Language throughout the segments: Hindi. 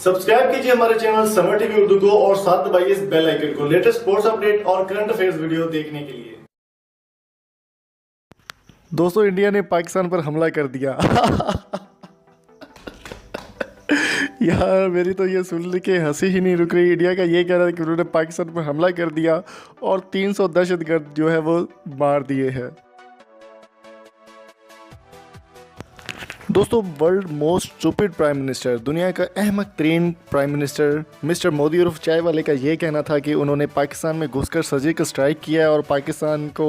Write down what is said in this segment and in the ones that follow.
सब्सक्राइब कीजिए हमारे चैनल समर टीवी उर्दू को और साथ दबाइए इस बेल आइकन को लेटेस्ट स्पोर्ट्स अपडेट और करंट अफेयर्स वीडियो देखने के लिए। दोस्तों, इंडिया ने पाकिस्तान पर हमला कर दिया। यार मेरी तो ये सुन के हंसी ही नहीं रुक रही। इंडिया का ये कह रहा है कि उन्होंने पाकिस्तान पर हमला कर दिया और 300 दहशतगर्द जो है वो मार दिए हैं। दोस्तों, world most stupid prime minister, दुनिया का अहमक तरीन प्राइम मिनिस्टर मिस्टर मोदी उर्फ चाय वाले का ये कहना था कि उन्होंने पाकिस्तान में घुसकर सर्जिकल स्ट्राइक किया है और पाकिस्तान को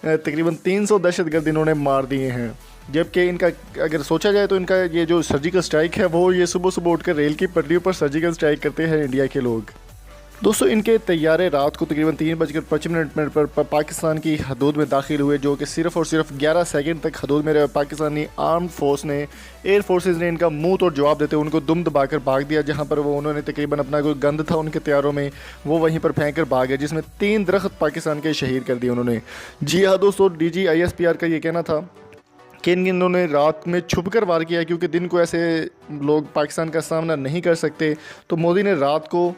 तकरीबन 300 दहशतगर्द इन्होंने मार दिए हैं। जबकि इनका अगर सोचा जाए तो इनका ये जो सर्जिकल स्ट्राइक है वो ये सुबह सुबह उठकर रेल की पटरियों पर सर्जिकल स्ट्राइक करते हैं इंडिया के लोग। दोस्तों, इनके तैयारे रात को तकरीबन 3:25 पर पाकिस्तान की हदूद में दाखिल हुए, जो कि सिर्फ और सिर्फ 11 सेकंड तक हदूद में रहे। पाकिस्तानी आर्म्ड फोर्स ने, एयर फोर्सेस ने इनका मुंह तोड़ जवाब देते उनको दुम दबाकर भाग दिया। जहां पर वो उन्होंने तकरीबन अपना कोई गंद था उनके तैयारों में वो वहीं पर फेंक कर भाग गए, जिसमें 3 दरख्त पाकिस्तान के शहीद कर दिए उन्होंने। जी हाँ दोस्तों, DG ISPR का ये कहना था कि इन्होंने रात में छुप कर वार किया, क्योंकि दिन को ऐसे लोग पाकिस्तान का सामना नहीं कर सकते। तो मोदी ने रात को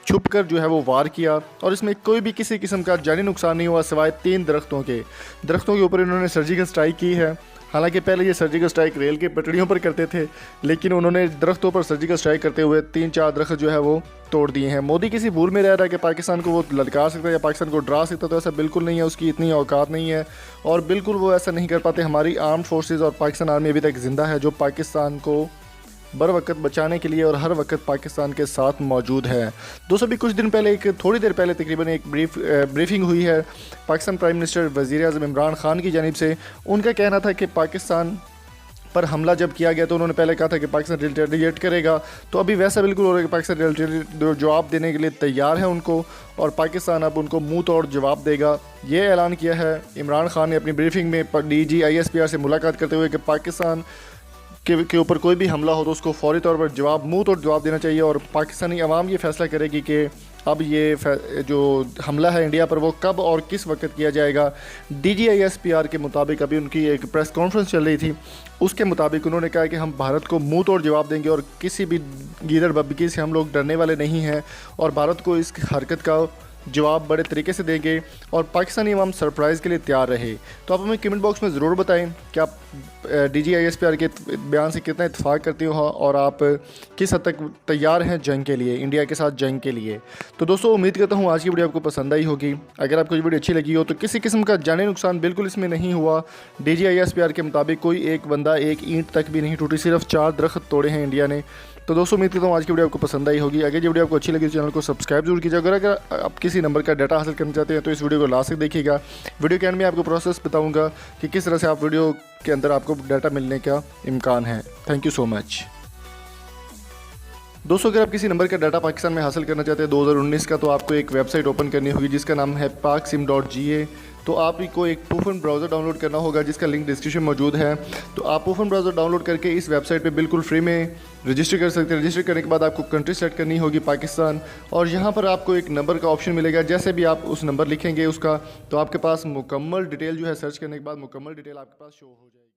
छुप कर जो है वो वार किया और इसमें कोई भी किसी किस्म का जानी नुकसान नहीं हुआ सिवाय 3 दरख्तों के ऊपर इन्होंने सर्जिकल स्ट्राइक की है। हालांकि पहले ये सर्जिकल स्ट्राइक रेल के पटरियों पर करते थे, लेकिन उन्होंने दरख्तों पर सर्जिकल स्ट्राइक करते हुए 3-4 दरख्त जो है वो तोड़ दिए हैं। मोदी किसी भूल में रह रहा है कि पाकिस्तान को वो ललकार सकता है या पाकिस्तान को डरा सकता है, तो ऐसा बिल्कुल नहीं है। उसकी इतनी औकात नहीं है और बिल्कुल वो ऐसा नहीं कर पाते। हमारी आर्म्ड फोर्सेज और पाकिस्तान आर्मी अभी तक ज़िंदा है, जो पाकिस्तान को बर वक्त बचाने के लिए और हर वक्त पाकिस्तान के साथ मौजूद है। दोस्तों, अभी कुछ दिन पहले, थोड़ी देर पहले तकरीबन एक ब्रीफिंग हुई है पाकिस्तान प्राइम मिनिस्टर वज़ीर आज़म इमरान खान की जानिब से। उनका कहना था कि पाकिस्तान पर हमला जब किया गया तो उन्होंने पहले कहा था कि पाकिस्तान रिटेलिएट करेगा, तो अभी वैसा बिल्कुल हो रहा है कि पाकिस्तान जवाब देने के लिए तैयार है उनको, और पाकिस्तान अब उनको मुंह तोड़ जवाब देगा। ये ऐलान किया है इमरान खान ने अपनी ब्रीफिंग में DG ISPR से मुलाकात करते हुए कि पाकिस्तान के ऊपर कोई भी हमला हो तो उसको फौरी तौर पर मुंह तोड़ जवाब देना चाहिए, और पाकिस्तानी अवाम ये फैसला करेगी कि अब ये जो हमला है इंडिया पर वो कब और किस वक्त किया जाएगा। DG ISPR के मुताबिक अभी उनकी एक प्रेस कॉन्फ्रेंस चल रही थी, उसके मुताबिक उन्होंने कहा कि हम भारत को मुंह तोड़ जवाब देंगे और किसी भी गीदड़ बब्बकी से हम लोग डरने वाले नहीं हैं, और भारत को इस हरकत का जवाब बड़े तरीके से देंगे और पाकिस्तानी अवाम सरप्राइज़ के लिए तैयार रहे। तो आप हमें कमेंट बॉक्स में ज़रूर बताएं कि आप DG ISPR के बयान से कितना इत्तेफाक करते हो और आप किस हद तक तैयार हैं जंग के लिए, इंडिया के साथ जंग के लिए। तो दोस्तों, उम्मीद करता हूँ आज की वीडियो आपको पसंद आई होगी। अगर आपको ये वीडियो अच्छी लगी हो तो किसी किस्म का जानी नुकसान बिल्कुल इसमें नहीं हुआ। DG ISPR के मुताबिक कोई एक बंदा, एक ईंट तक भी नहीं टूटी, सिर्फ 4 दरख्त तोड़े हैं इंडिया ने। तो दोस्तों, उम्मीद करता हूँ आज की वीडियो आपको पसंद आई होगी। अगर ये वीडियो आपको अच्छी लगी तो चैनल को सब्सक्राइब जरूर कीजिएगा। अगर आप किसी नंबर का डाटा हासिल करना चाहते हैं तो इस वीडियो को लास्ट तक देखिएगा। वीडियो के एंड में आपको प्रोसेस बताऊंगा कि किस तरह से आप वीडियो के अंदर आपको डाटा मिलने का इम्कान है। Thank you so much. दोस्तों, अगर आप किसी नंबर का डाटा पाकिस्तान में हासिल करना चाहते हैं 2019 का, तो आपको एक वेबसाइट ओपन करनी होगी जिसका नाम है paksim.ga। तो आपको एक प्रूफन ब्राउज़र डाउनलोड करना होगा जिसका लिंक डिस्क्रिप्शन में मौजूद है। तो आप प्रूफन ब्राउज़र डाउनलोड करके इस वेबसाइट पे बिल्कुल फ्री में रजिस्टर कर सकते हैं। रजिस्टर करने के बाद आपको कंट्री सेलेक्ट करनी होगी पाकिस्तान, और यहाँ पर आपको एक नंबर का ऑप्शन मिलेगा। जैसे भी आप उस नंबर लिखेंगे उसका, तो आपके पास मुकम्मल डिटेल जो है सर्च करने के बाद मुकम्मल डिटेल आपके पास शो हो जाएगी।